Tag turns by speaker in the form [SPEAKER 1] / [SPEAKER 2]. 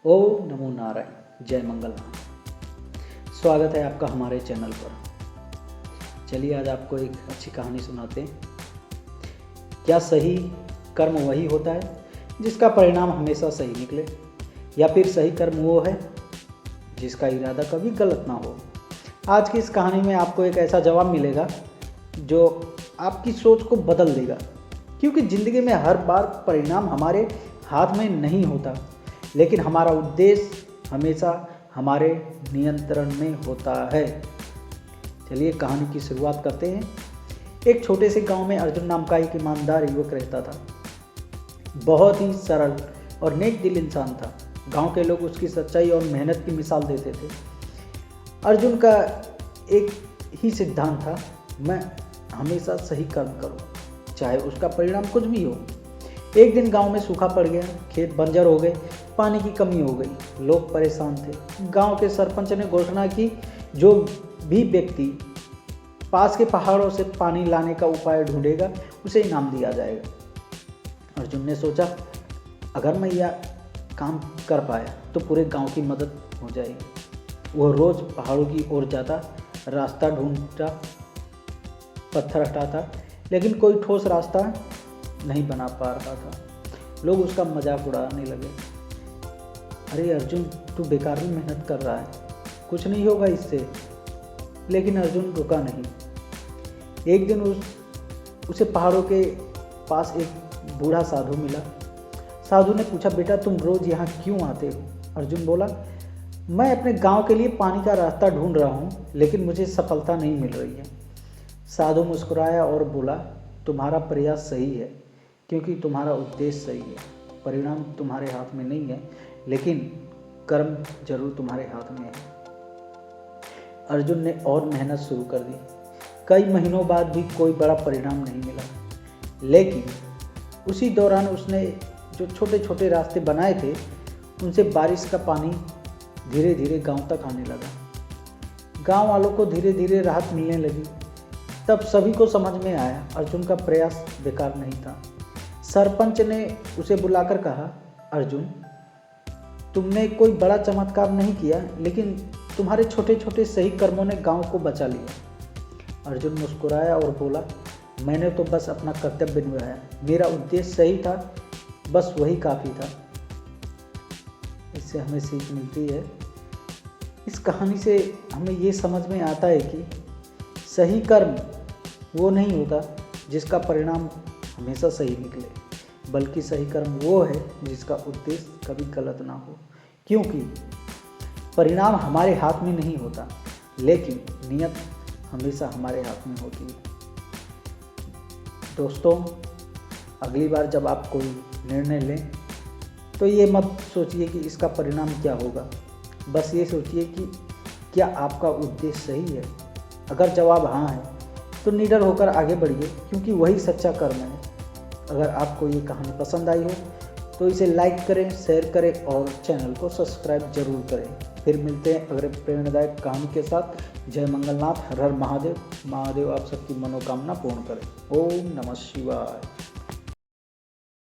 [SPEAKER 1] ओम नमो नारायण। जय मंगलनाथ। स्वागत है आपका हमारे चैनल पर। चलिए आज आपको एक अच्छी कहानी सुनाते हैं। क्या सही कर्म वही होता है जिसका परिणाम हमेशा सही निकले, या फिर सही कर्म वो है जिसका इरादा कभी गलत ना हो? आज की इस कहानी में आपको एक ऐसा जवाब मिलेगा जो आपकी सोच को बदल देगा, क्योंकि ज़िंदगी में हर बार परिणाम हमारे हाथ में नहीं होता, लेकिन हमारा उद्देश्य हमेशा हमारे नियंत्रण में होता है। चलिए कहानी की शुरुआत करते हैं। एक छोटे से गांव में अर्जुन नाम का एक ईमानदार युवक रहता था। बहुत ही सरल और नेक दिल इंसान था। गांव के लोग उसकी सच्चाई और मेहनत की मिसाल देते थे। अर्जुन का एक ही सिद्धांत था, मैं हमेशा सही कर्म करूं, चाहे उसका परिणाम कुछ भी हो। एक दिन गांव में सूखा पड़ गया, खेत बंजर हो गए, पानी की कमी हो गई, लोग परेशान थे। गांव के सरपंच ने घोषणा की, जो भी व्यक्ति पास के पहाड़ों से पानी लाने का उपाय ढूंढेगा उसे इनाम दिया जाएगा। अर्जुन ने सोचा, अगर मैं यह काम कर पाया तो पूरे गांव की मदद हो जाएगी। वह रोज पहाड़ों की ओर जाता, रास्ता ढूंढता, पत्थर हटाता, लेकिन कोई ठोस रास्ता नहीं बना पा रहा था। लोग उसका मजाक उड़ाने लगे, अरे अर्जुन, तू बेकार में मेहनत कर रहा है, कुछ नहीं होगा इससे। लेकिन अर्जुन रुका नहीं। एक दिन उसे पहाड़ों के पास एक बूढ़ा साधु मिला। साधु ने पूछा, बेटा तुम रोज यहाँ क्यों आते हो? अर्जुन बोला, मैं अपने गांव के लिए पानी का रास्ता ढूंढ रहा हूँ, लेकिन मुझे सफलता नहीं मिल रही है। साधु मुस्कुराया और बोला, तुम्हारा प्रयास सही है, क्योंकि तुम्हारा उद्देश्य सही है। परिणाम तुम्हारे हाथ में नहीं है, लेकिन कर्म जरूर तुम्हारे हाथ में है। अर्जुन ने और मेहनत शुरू कर दी। कई महीनों बाद भी कोई बड़ा परिणाम नहीं मिला, लेकिन उसी दौरान उसने जो छोटे छोटे रास्ते बनाए थे, उनसे बारिश का पानी धीरे धीरे गांव तक आने लगा। गांव वालों को धीरे धीरे राहत मिलने लगी। तब सभी को समझ में आया, अर्जुन का प्रयास बेकार नहीं था। सरपंच ने उसे बुलाकर कहा, अर्जुन, तुमने कोई बड़ा चमत्कार नहीं किया, लेकिन तुम्हारे छोटे छोटे सही कर्मों ने गांव को बचा लिया। अर्जुन मुस्कुराया और बोला, मैंने तो बस अपना कर्तव्य निभाया, मेरा उद्देश्य सही था, बस वही काफ़ी था। इससे हमें सीख मिलती है। इस कहानी से हमें ये समझ में आता है कि सही कर्म वो नहीं होता जिसका परिणाम हमेशा सही निकले, बल्कि सही कर्म वो है जिसका उद्देश्य कभी गलत ना हो। क्योंकि परिणाम हमारे हाथ में नहीं होता, लेकिन नियत हमेशा हमारे हाथ में होती है। दोस्तों, अगली बार जब आप कोई निर्णय लें तो ये मत सोचिए कि इसका परिणाम क्या होगा, बस ये सोचिए कि क्या आपका उद्देश्य सही है। अगर जवाब हाँ है तो निडर होकर आगे बढ़िए, क्योंकि वही सच्चा कर्म है। अगर आपको ये कहानी पसंद आई हो तो इसे लाइक करें, शेयर करें और चैनल को सब्सक्राइब जरूर करें। फिर मिलते हैं अगले प्रेरणादायक कहानी के साथ। जय मंगलनाथ। हर हर महादेव। महादेव आप सबकी मनोकामना पूर्ण करें। ओम नमः शिवाय।